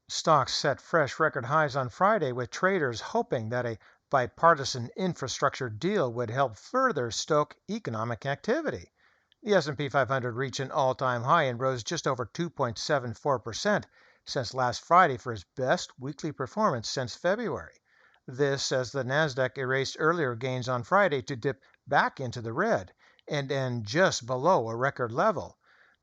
Stocks set fresh record highs on Friday with traders hoping that a bipartisan infrastructure deal would help further stoke economic activity. The S&P 500 reached an all-time high and rose just over 2.74% since last Friday for its best weekly performance since February. This as the Nasdaq erased earlier gains on Friday to dip back into the red and end just below a record level.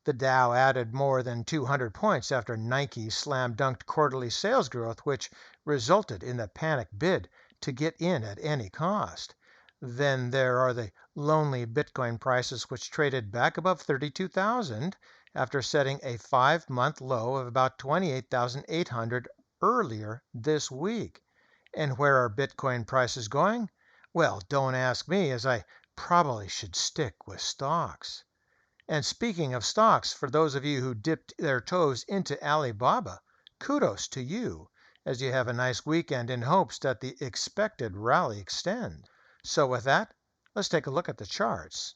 The Dow added more than 200 points after Nike slam-dunked quarterly sales growth, which resulted in the panic bid to get in at any cost. Then there are the lonely Bitcoin prices, which traded back above 32,000 after setting a 5-month low of about 28,800 earlier this week. And where are Bitcoin prices going? Well, don't ask me, as I probably should stick with stocks. And speaking of stocks, for those of you who dipped their toes into Alibaba, kudos to you, as you have a nice weekend in hopes that the expected rally extends. So with that, let's take a look at the charts.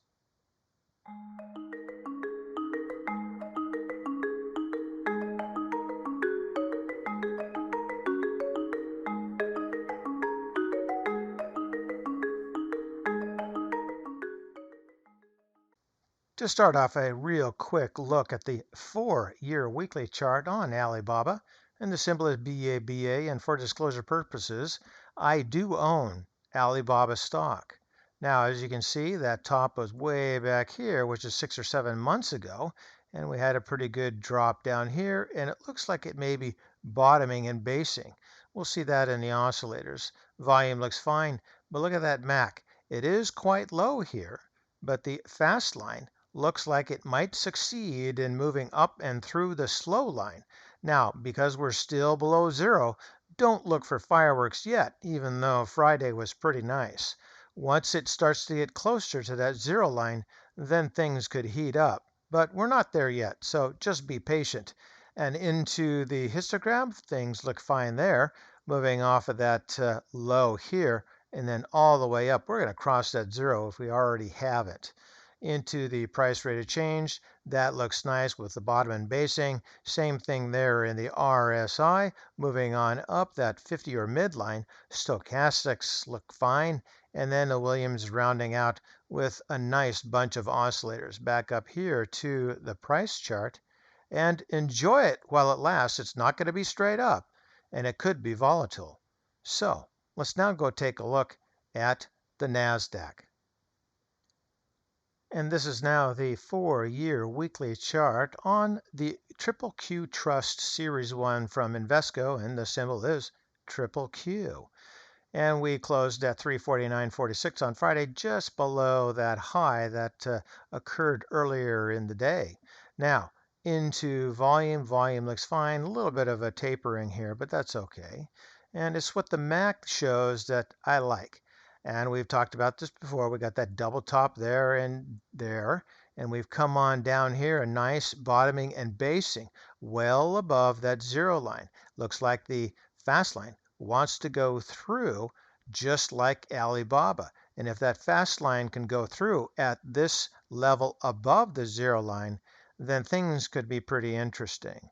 To start off, a real quick look at the 4-year weekly chart on Alibaba, and the symbol is BABA, and for disclosure purposes, I do own Alibaba stock. Now, as you can see, that top was way back here, which is 6 or 7 months ago, and we had a pretty good drop down here, and it looks like it may be bottoming and basing. We'll see that in the oscillators. Volume looks fine, but look at that MAC. It is quite low here, but the fast line looks like it might succeed in moving up and through the slow line. Now, because we're still below zero, don't look for fireworks yet, even though Friday was pretty nice. Once it starts to get closer to that zero line, then things could heat up. But we're not there yet, so just be patient. And into the histogram, things look fine there, moving off of that low here, and then all the way up. We're going to cross that zero if we already have it. Into the price rate of change, that looks nice with the bottom and basing. Same thing there in the RSI, moving on up that 50 or midline. Stochastics look fine, and then the Williams rounding out with a nice bunch of oscillators back up here to the price chart. And enjoy it while it lasts. It's not going to be straight up, and it could be volatile. So let's now go take a look at the Nasdaq. And this is now the 4-year weekly chart on the Triple Q Trust Series 1 from Invesco, and the symbol is Triple Q. And we closed at 349.46 on Friday, just below that high that occurred earlier in the day. Now, into volume. Volume looks fine. A little bit of a tapering here, but that's okay. And it's what the MAC shows that I like. And we've talked about this before. We got that double top there, and we've come on down here, a nice bottoming and basing well above that zero line. Looks like the fast line wants to go through just like Alibaba. And if that fast line can go through at this level above the zero line, then things could be pretty interesting.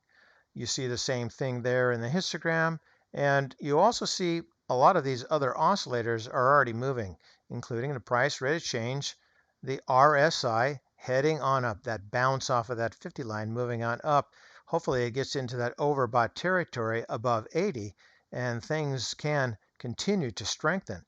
You see the same thing there in the histogram, and you also see a lot of these other oscillators are already moving, including the price rate of change, the RSI heading on up, that bounce off of that 50 line moving on up. Hopefully it gets into that overbought territory above 80, and things can continue to strengthen.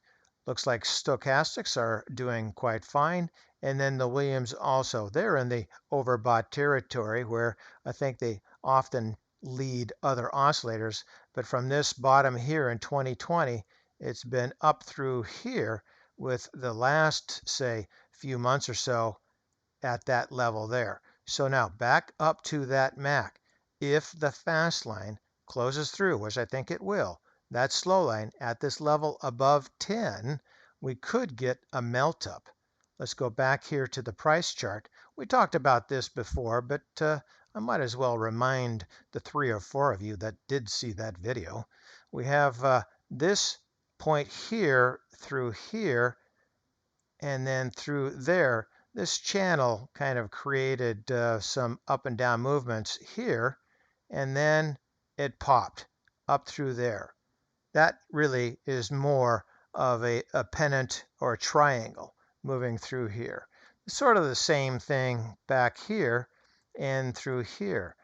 Looks like stochastics are doing quite fine, and then the Williams also. They're in the overbought territory where I think they often lead other oscillators, but from this bottom here in 2020, it's been up through here with the last, say, few months or so at that level there. So now back up to that MAC. If the fast line closes through, which I think it will, that slow line at this level above 10, we could get a melt up. Let's go back here to the price chart. We talked about this before, but I might as well remind the 3 or 4 of you that did see that video. We have this point here, and then through there. This channel kind of created some up and down movements here, and then it popped. up through there. That really is more of a pennant or a triangle moving through here. It's sort of the same thing back here and through here.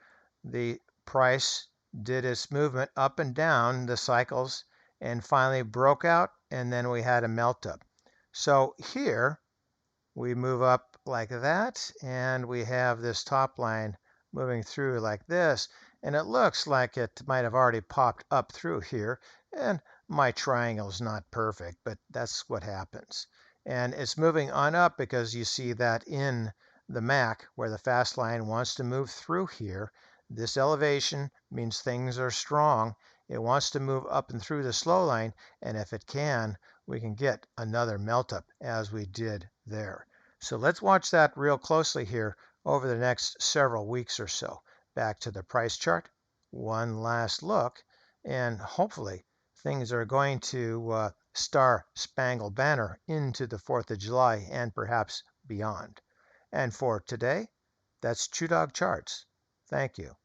The price did its movement up and down the cycles and finally broke out, and then we had a melt up. So here we move up like that, and we have this top line moving through like this, and it looks like it might have already popped up through here, and my triangle is not perfect, but that's what happens. And it's moving on up because you see that in the MAC where the fast line wants to move through here. This elevation means things are strong. It wants to move up and through the slow line, and if it can, we can get another melt up as we did there. So let's watch that real closely here over the next several weeks or so. Back to the price chart, one last look, and hopefully things are going to star spangled banner into the 4th of July and perhaps beyond. And for today, that's ChewDog Charts. Thank you.